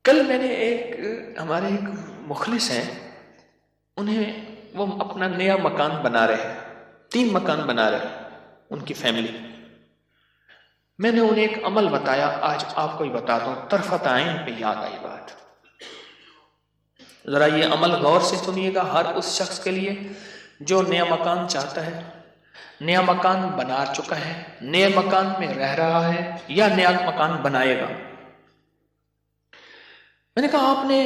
کل میں نے ہمارے ایک مخلص ہیں، وہ اپنا نیا مکان بنا رہے ہیں، 3 مکان بنا رہے ہیں ان کی فیملی۔ میں نے انہیں ایک عمل بتایا، آج آپ کو ہی بتا دوں، طرفت عین پہ یاد آئی بات۔ ذرا یہ عمل غور سے سنیے گا، ہر اس شخص کے لیے جو نیا مکان چاہتا ہے، نیا مکان بنا چکا ہے، نئے مکان میں رہ رہا ہے یا نیا مکان بنائے گا۔ میں نے کہا آپ نے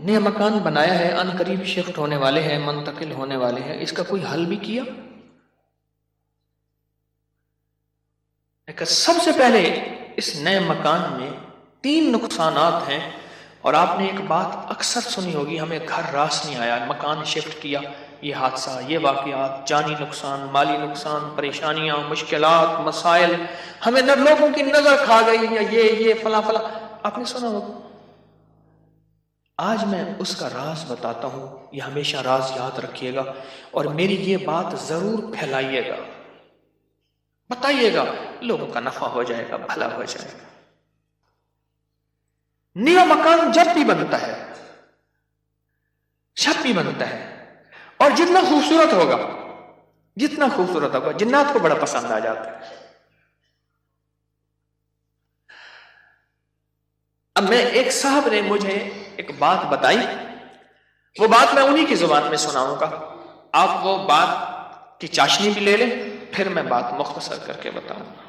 نیا مکان بنایا ہے، ان قریب شفٹ ہونے والے ہیں، منتقل ہونے والے ہیں، اس کا کوئی حل بھی کیا؟ سب سے پہلے اس نئے مکان میں 3 نقصانات ہیں، اور آپ نے ایک بات اکثر سنی ہوگی، ہمیں گھر راس نہیں آیا، مکان شفٹ کیا، یہ حادثہ، یہ واقعات، جانی نقصان، مالی نقصان، پریشانیاں، مشکلات، مسائل، ہمیں لوگوں کی نظر کھا گئی، یا یہ فلاں فلاں، آپ نے سنا ہوگا۔ آج میں اس کا راز بتاتا ہوں، یہ ہمیشہ راز یاد رکھیے گا، اور میری یہ بات ضرور پھیلائیے گا، بتائیے گا، لوگوں کا نفع ہو جائے گا، بھلا ہو جائے گا۔ نیا مکان جب بھی بنتا ہے، اور جتنا خوبصورت ہوگا، جنات کو بڑا پسند آ جاتا ہے۔ اب میں ایک صاحب نے مجھے ایک بات بتائی، وہ بات میں انہی کی زبان میں سناؤں گا، آپ وہ بات کی چاشنی بھی لے لیں، پھر میں بات مختصر کر کے بتاؤں گا۔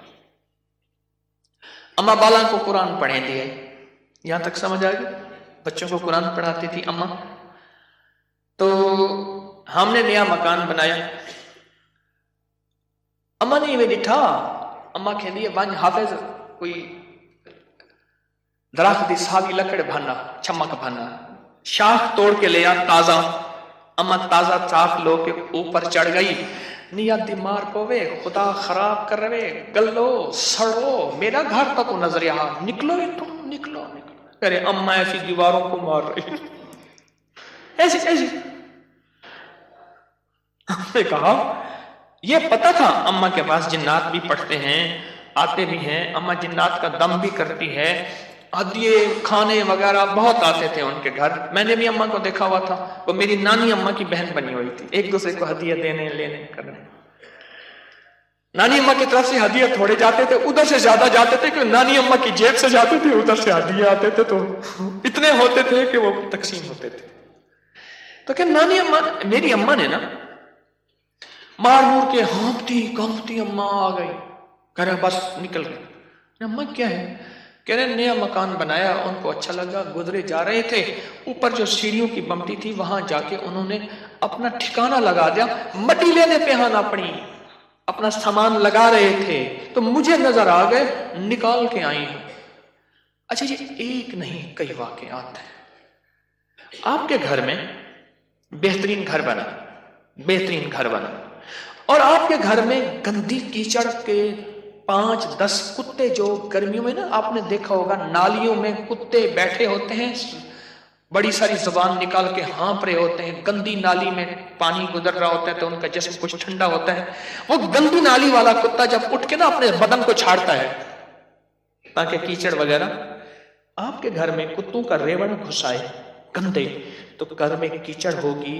اماں بالا کو قرآن پڑھیں دیے، یہاں تک سمجھ آ گئی؟ بچوں کو قرآن پڑھاتی تھی اماں۔ تو ہم نے نیا مکان بنایا، اماں نے میں ڈٹھا، اماں کہہ دیے ون حافظ کوئی درخت دی ساوی لکڑ بھانا، چمک بھانا، شاخ توڑ کے لیا تازہ، اماں تازہ چاک لو کے اوپر چڑھ گئی، نیت مار پوے، خدا خراب کر رہے، گلو سڑو، میرا گھر تک نظر یہاں، نکلو تم، نکلو کرے، اماں ایسی دیواروں کو مار رہی، ایسی ہم نے کہا یہ پتا تھا اماں کے پاس جنات بھی پڑھتے ہیں، آتے بھی ہیں، اماں جنات کا دم بھی کرتی ہے، ہدیے کھانے وغیرہ بہت آتے تھے ان کے گھر، میں نے بھی اماں کو دیکھا ہوا تھا، وہ میری نانی اماں کی بہن بنی ہوئی تھی، ایک دوسرے کو ہدیے دینے لینے کرنے۔ نانی اماں کی طرف سے ہدیے تھوڑے جاتے تھے، ادھر سے زیادہ جاتے تھے، کہ نانی اماں کی جیب سے جاتے تھے، ادھر سے ہدیے آتے تھے، تو اتنے ہوتے تھے کہ وہ تقسیم ہوتے تھے۔ تو کہ نانی اماں، میری اماں نے نا مار مور کے ہانپتی کانپتی اماں آ گئی، کہہ رہے بس نکل گئی۔ اماں کیا ہے؟ کہہ رہے نیا مکان بنایا، ان کو اچھا لگا، گزرے جا رہے تھے، اوپر جو سیڑھیوں کی بمٹی تھی وہاں جا کے انہوں نے اپنا ٹھکانہ لگا دیا، مٹی لینے پہ ہاں اپنی اپنا سامان لگا رہے تھے، تو مجھے نظر آ گئے، نکال کے آئی ہوں۔ اچھا جی، ایک نہیں کئی واقعات ہیں۔ آپ کے گھر میں بہترین گھر بنا، اور آپ کے گھر میں گندی کیچڑ کے 5-10 کتے، جو گرمیوں میں نا آپ نے دیکھا ہوگا نالیوں میں کتے بیٹھے ہوتے ہیں، بڑی ساری زبان نکال کے ہانپ رہے ہوتے ہیں، گندی نالی میں پانی گزر رہا ہوتا ہے تو ان کا جسم کچھ ٹھنڈا ہوتا ہے، وہ گندی نالی والا کتا جب اٹھ کے نا اپنے بدن کو چھاڑتا ہے تاکہ کیچڑ وغیرہ، آپ کے گھر میں کتوں کا ریوڑ گھسائے گندے، تو گھر میں کیچڑ ہوگی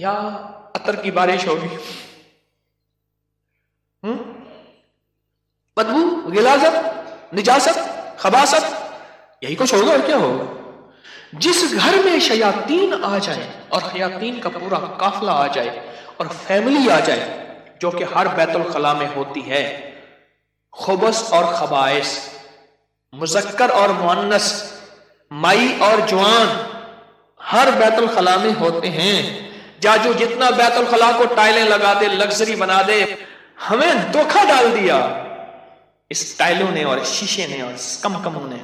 یا عطر کی بارش ہوگی؟ بدبو، غلاظت، نجاست، خباثت، یہی کچھ ہوگا، اور کیا ہوگا؟ جس گھر میں شیاطین آ جائے، اور شیاطین کا پورا قافلہ آ جائے، اور فیملی آ جائے، جو کہ ہر بیت الخلا میں ہوتی ہے، خبث اور خبائث، مذکر اور مؤنث، مائی اور جوان، ہر بیت الخلا میں ہوتے ہیں۔ جاجو جتنا بیت الخلا کو ٹائلیں لگا دے، لگزری بنا دے، ہمیں دھوکہ ڈال دیا اس ٹائلوں نے اور شیشے نے اور کمکموں نے۔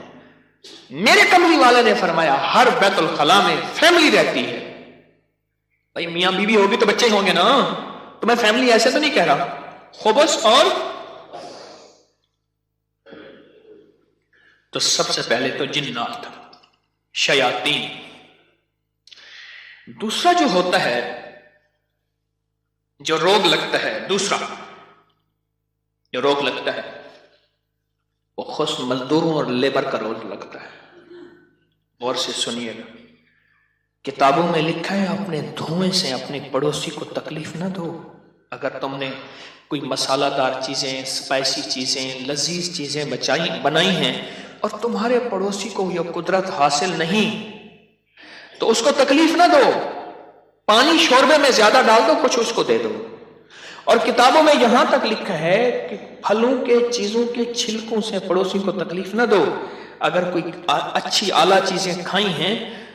میرے کملی والے نے فرمایا ہر بیت الخلا میں فیملی رہتی ہے۔ بھائی میاں بیوی ہوگی تو بچے ہوں گے نا، تو میں فیملی ایسے تو نہیں کہہ رہا، خبث اور تو سب سے پہلے تو جنات، شیاطین۔ دوسرا جو ہوتا ہے، جو روگ لگتا ہے، دوسرا جو روگ لگتا ہے وہ خصوص مزدوروں اور لیبر کا روگ لگتا ہے۔ غور سے سنیے گا. کتابوں میں لکھا ہے اپنے دھوئیں سے اپنے پڑوسی کو تکلیف نہ دو. اگر تم نے کوئی مسالہ دار چیزیں، اسپائسی چیزیں، لذیذ چیزیں بنائی ہیں اور تمہارے پڑوسی کو یہ قدرت حاصل نہیں تو اس کو تکلیف نہ دو. پانی شوربے میں زیادہ ڈال دو، کچھ اس کو دے دو. اور کتابوں میں یہاں تک لکھا ہے کہ پھلوں کے چیزوں کے چھلکوں سے پڑوسی کو تکلیف نہ دو. اگر کوئی اچھی اعلیٰ چیزیں کھائی ہیں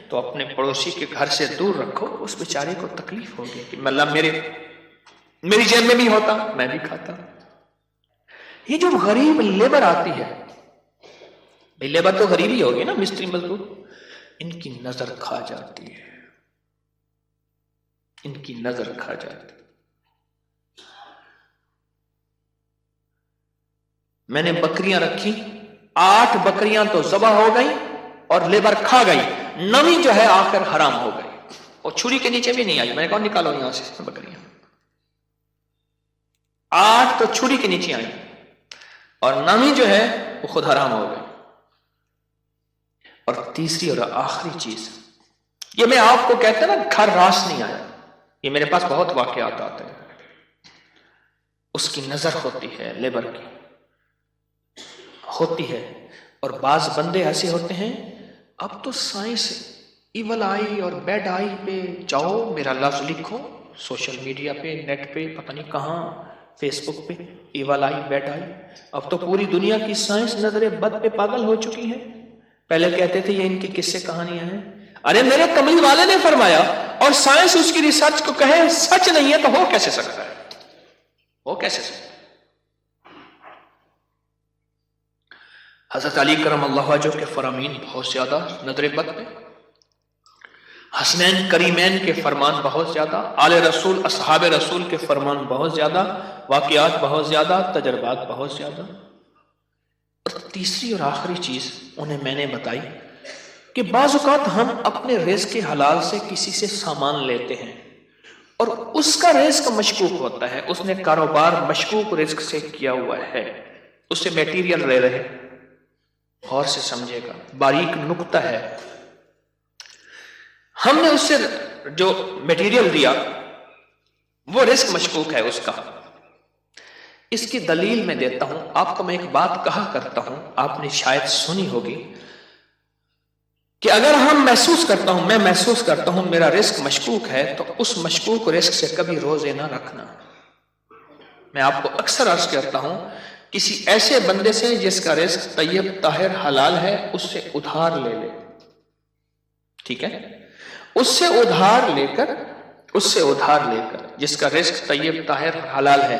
تو اپنے پڑوسی کے گھر سے دور رکھو. اس بیچارے کو تکلیف ہوگی کہ اللہ میری جیب میں بھی ہوتا میں بھی کھاتا. یہ جو غریب لیبر آتی ہے، لیبر تو غریب ہی ہوگی نا، مستری مزدور، ان کی نظر کھا جاتی ہے، ان کی نظر کھا جاتی. میں نے بکریاں رکھی، 8 بکریاں تو ذبح ہو گئی اور لیبر کھا گئی، 9ویں جو ہے آخر حرام ہو گئی. اور چھری کے نیچے بھی نہیں آئی. میں نے کہا نکالو یہاں سے بکریاں. 8 تو چھری کے نیچے آئی اور 9ویں جو ہے وہ خود حرام ہو گئی. اور تیسری اور آخری چیز، یہ میں آپ کو کہتا نا گھر راس نہیں آیا، یہ میرے پاس بہت واقعات آتے ہیں. اس کی نظر ہوتی ہے، لیبر کی ہوتی ہے. اور بعض بندے ایسے ہوتے ہیں، اب تو سائنس ایول آئی اور بیڈ آئی پہ جاؤ، میرا لفظ لکھو سوشل میڈیا پہ، نیٹ پہ، پتہ نہیں کہاں، فیس بک پہ، ایول آئی بیڈ آئی. اب تو پوری دنیا کی سائنس نظر بد پہ پاگل ہو چکی ہے. پہلے کہتے تھے یہ ان کی قصے کہانیاں ہیں. ارے میرے کملی والے نے فرمایا، اور سائنس اس کی ریسرچ کو کہے سچ نہیں ہے تو ہو کیسے سکتا ہے؟ ہو کیسے سکتا ہے؟ حضرت علی کرم اللہ وجہ کے فرامین بہت زیادہ نظر بد پہ، حسنین کریمین کے فرمان بہت زیادہ، آل رسول اصحاب رسول کے فرمان بہت زیادہ، واقعات بہت زیادہ، تجربات بہت زیادہ. اور تیسری اور آخری چیز انہیں میں نے بتائی کہ بعض اوقات ہم اپنے رزق حلال سے کسی سے سامان لیتے ہیں اور اس کا رزق مشکوک ہوتا ہے، اس نے کاروبار مشکوک رزق سے کیا ہوا ہے، اس سے میٹیریل لے رہے. غور سے سمجھے گا، باریک نقطہ ہے. ہم نے اس سے جو میٹیریل دیا وہ رزق مشکوک ہے اس کا. اس کی دلیل میں دیتا ہوں آپ کو. میں ایک بات کہا کرتا ہوں، آپ نے شاید سنی ہوگی کہ اگر میں محسوس کرتا ہوں میرا رزق مشکوک ہے تو اس مشکوک رزق سے کبھی روزے نہ رکھنا. میں آپ کو اکثر عرض کرتا ہوں کسی ایسے بندے سے جس کا رزق طیب طاہر حلال ہے اس سے ادھار لے لے. ٹھیک ہے؟ اس سے ادھار لے کر جس کا رزق طیب طاہر حلال ہے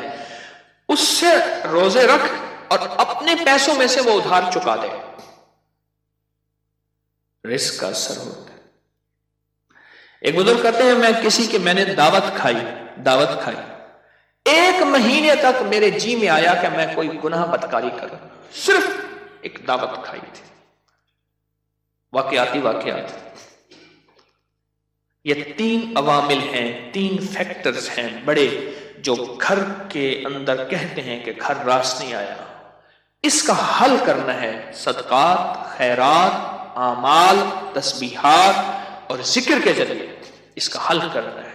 اس سے روزے رکھ اور اپنے پیسوں میں سے وہ ادھار چکا دے. رزق کا اثر ہوتا ہے. ایک بزرگ کہتے ہیں میں نے دعوت کھائی 1 مہینے تک میرے جی میں آیا کہ میں کوئی گناہ بدکاری کروں. صرف ایک دعوت کھائی تھی. واقعات. یہ 3 عوامل ہیں، 3 فیکٹرز ہیں بڑے، جو گھر کے اندر کہتے ہیں کہ گھر راس نہیں آیا. اس کا حل کرنا ہے صدقات، خیرات، اعمال، تسبیحات اور ذکر کے ذریعے. اس کا حل کرنا ہے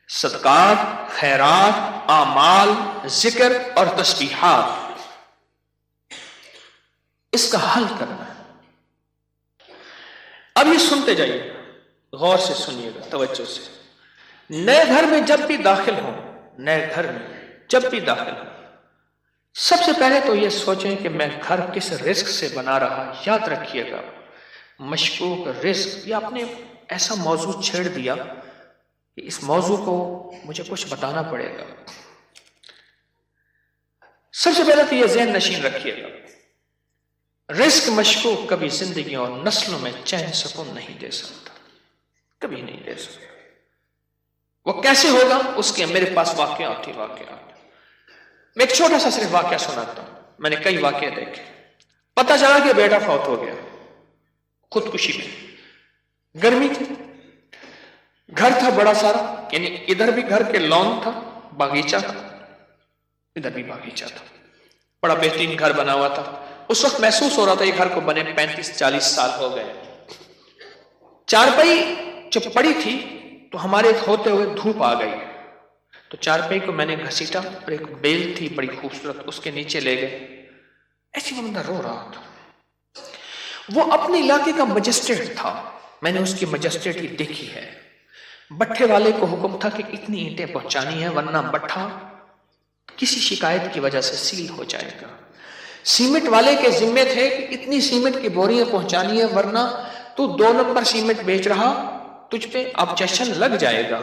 صدقات، خیرات، اعمال، ذکر اور تسبیحات. اس کا حل کرنا ہے. اب یہ سنتے جائیے، غور سے سنیے گا، توجہ سے. نئے گھر میں جب بھی داخل ہوں سب سے پہلے تو یہ سوچیں کہ میں گھر کس رزق سے بنا رہا. یاد رکھیے گا مشکوک رزق، یا آپ نے ایسا موضوع چھیڑ دیا کہ اس موضوع کو مجھے کچھ بتانا پڑے گا. سب سے پہلے تو یہ ذہن نشین رکھیے گا، رزق مشکوک کبھی زندگی اور نسلوں میں چین سکون نہیں دے سکتا، کبھی نہیں دے سکتا. وہ کیسے ہوگا؟ اس کے میرے پاس واقعات. میں ایک چھوٹا سا صرف واقعہ سناتا ہوں. میں نے کئی واقعے دیکھے. پتہ چلا کہ بیٹا فوت ہو گیا خودکشی میں. گرمی تھی، گھر تھا بڑا سارا، یعنی ادھر بھی گھر کے لان تھا، باغیچہ تھا، ادھر بھی باغیچہ تھا. بڑا بہترین گھر بنا ہوا تھا. اس وقت محسوس ہو رہا تھا یہ گھر کو بنے 35-40 سال ہو گئے. چارپائی جب پڑی تھی تو ہمارے ہوتے ہوئے دھوپ آ گئی، تو چارپائی کو میں نے گھسیٹا اور ایک بیل تھی بڑی خوبصورت، اس کے نیچے لے گئے. ایسی وہ بندہ رو رہا تھا. وہ اپنے علاقے کا مجسٹریٹ تھا، میں نے اس کی مجسٹریٹی دیکھی ہے. بٹھے والے کو حکم تھا کہ اتنی اینٹیں پہنچانی ہے ورنہ بٹھا کسی شکایت کی وجہ سے سیل ہو جائے گا. سیمنٹ والے کے ذمے تھے کہ اتنی سیمنٹ کی بوریاں پہنچانی ہے ورنہ تو 2 نمبر سیمنٹ بیچ رہا، تجھ پہ آبجیکشن لگ جائے گا.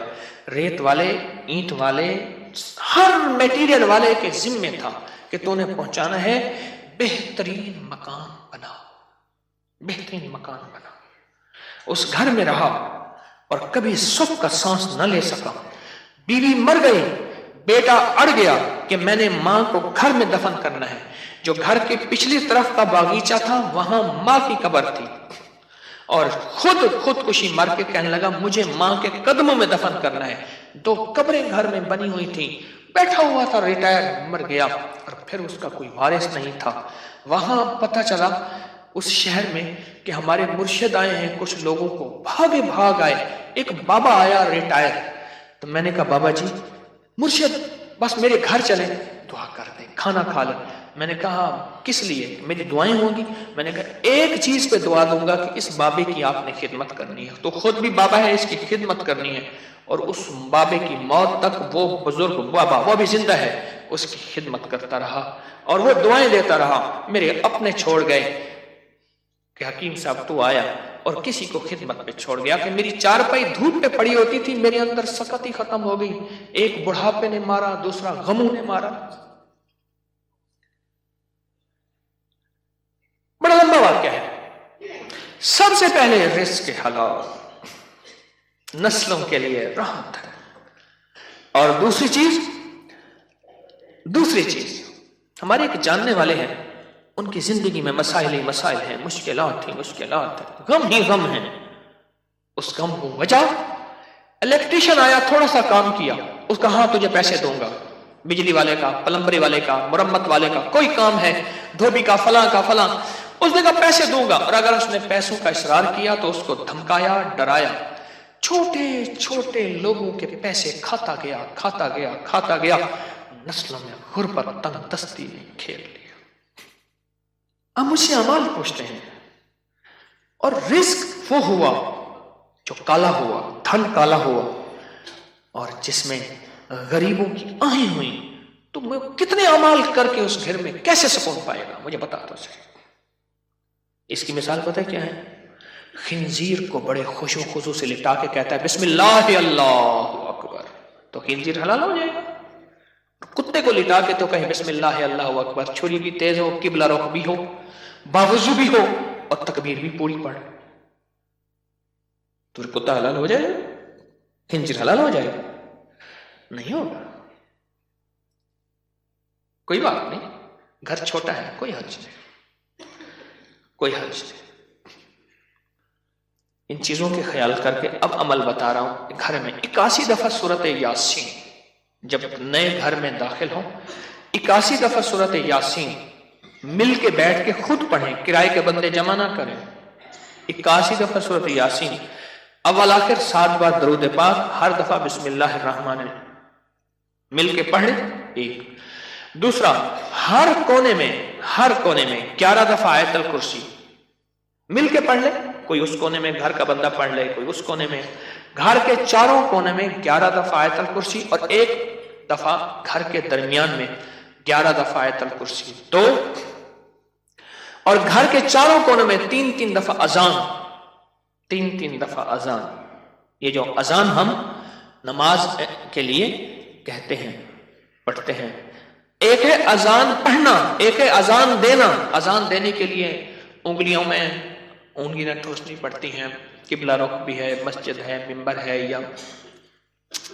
ریت والے، اینٹ والے، ہر میٹیریل والے کے ذمے تھا کہ تو نے پہنچانا ہے. بہترین مکان بنا، بہترین مکان بنا. اس گھر میں رہا اور کبھی سکھ کا سانس نہ لے سکا. بیوی مر گئی، بیٹا اڑ گیا کہ میں نے ماں کو گھر میں دفن کرنا ہے. جو گھر کے پچھلی طرف کا باغیچہ تھا وہاں ماں کی قبر تھی، اور خودکشی مار کے کہنے لگا مجھے ماں کے قدموں میں دفن کرنا ہے. 2 قبریں گھر میں بنی ہوئی تھی. بیٹھا ہوا تھا، ریٹائر، مر گیا اور پھر اس کا کوئی وارث نہیں تھا. وہاں پتہ چلا اس شہر میں کہ ہمارے مرشد آئے ہیں. کچھ لوگوں کو بھاگے بھاگ آئے. ایک بابا آیا ریٹائر، تو میں نے کہا بابا جی مرشد بس میرے گھر چلیں، دعا کر دیں، کھانا کھا لیں. میں نے کہا کس لیے؟ میری دعائیں ہوں گی. میں نے کہا ایک چیز پہ دعا دوں گا کہ اس بابے کی آپ نے خدمت کرنی ہے. تو خود بھی بابا ہے، اس کی خدمت کرنی ہے، اور اس بابے کی موت تک وہ بزرگ بابا وہ بھی زندہ ہے، اس کی خدمت کرتا رہا اور وہ دعائیں دیتا رہا. میرے اپنے چھوڑ گئے کہ حکیم صاحب تو آیا اور کسی کو خدمت پہ چھوڑ گیا کہ میری چارپائی دھوپ پہ پڑی ہوتی تھی، میرے اندر سکت ہی ختم ہو گئی. ایک بڑھاپے نے مارا، دوسرا غموں نے مارا. بڑا لمبا واقعہ ہے. سب سے پہلے رزق کے حلال نسلوں کے لیے راحت ہے، اور دوسری چیز ہمارے ایک جاننے والے ہیں، ان کی زندگی میں مسائل ہی مسائل ہیں، مشکلات ہیں، غم ہی غم ہیں. اس غم کو وجہ الیکٹریشین آیا، تھوڑا سا کام کیا، اس کا ہاں تجھے پیسے دوں گا. بجلی والے کا، پلمبری والے کا، مرمت والے کا کوئی کام ہے، دھوبی کا، فلاں، اس نے کہا پیسے دوں گا. اور اگر اس نے پیسوں کا اصرار کیا تو اس کو دھمکایا، ڈرایا. چھوٹے چھوٹے لوگوں کے پیسے کھاتا گیا، نسلوں میں غربت، تنگ دستی نے کھیل لیا. اب مجھ سے اعمال پوچھتے ہیں، اور رزق وہ ہوا جو کالا ہوا، دھن کالا ہوا، اور جس میں غریبوں کی آہیں ہوئیں. تو میں کتنے اعمال کر کے اس گھر میں کیسے سکون پائے گا؟ مجھے بتا دو صحیح. اس کی مثال پتہ کیا ہے؟ خنزیر کو بڑے خوش و خضوع سے لٹا کے کہتا ہے بسم اللہ اللہ اکبر، تو خنزیر حلال ہو جائے گا. کتے کو لٹا کے تو کہے بسم اللہ اللہ اکبر، چھری بھی تیز ہو، قبلہ رخ بھی ہو، باوضو بھی ہو، اور تکبیر بھی پوری پڑھ، تو کتا حلال ہو جائے گا؟ خنزیر حلال ہو جائے گا؟ نہیں ہوگا. کوئی بات نہیں، گھر چھوٹا ہے، کوئی حرج نہیں. ان چیزوں کے خیال کر کے اب عمل بتا رہا ہوں. گھر میں 81 دفعہ سورۃ یاسین، جب نئے گھر میں داخل ہوں 81 دفعہ سورۃ یاسین مل کے بیٹھ کے خود پڑھیں، کرائے کے بندے جمع نہ کریں. 81 دفعہ سورۃ یاسین، اول آخر 7 بار درود پاک، ہر دفعہ بسم اللہ الرحمن الرحیم مل کے پڑھ لیں. ایک. دوسرا، ہر کونے میں 11 دفعہ آیت الکرسی مل کے پڑھ لے. کوئی اس کونے میں گھر کا بندہ پڑھ لے، کوئی اس کونے میں. گھر کے چاروں کونے میں 11 دفعہ آیت الکرسی، اور 1 دفعہ گھر کے درمیان میں 11 دفعہ آیت الکرسی. 2. اور گھر کے چاروں کونے میں 3 دفعہ اذان، 3 دفعہ اذان. یہ جو اذان ہم نماز کے لیے کہتے ہیں، پڑھتے ہیں. ایک ہے اذان پڑھنا، ایک ہے اذان دینا. اذان دینے کے لیے انگلیوں میں انگلیاں ٹھوسنی پڑتی ہیں، قبلہ رخ بھی ہے، مسجد ہے، منبر ہے یا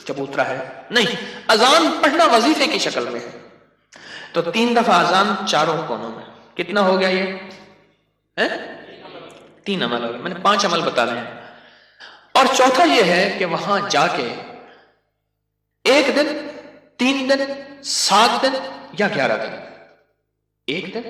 چبوترا ہے. نہیں، اذان پڑھنا وظیفے کی شکل میں ہے. تو 3 دفعہ اذان چاروں کونوں میں. کتنا ہو گیا یہ؟ 3 عمل ہو گئے. میں نے 5 عمل بتا رہے ہیں. اور چوتھا یہ ہے کہ وہاں جا کے 1 دن، 3 دن، 7 دن یا 11 دن، 1 دن،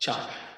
4।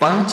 5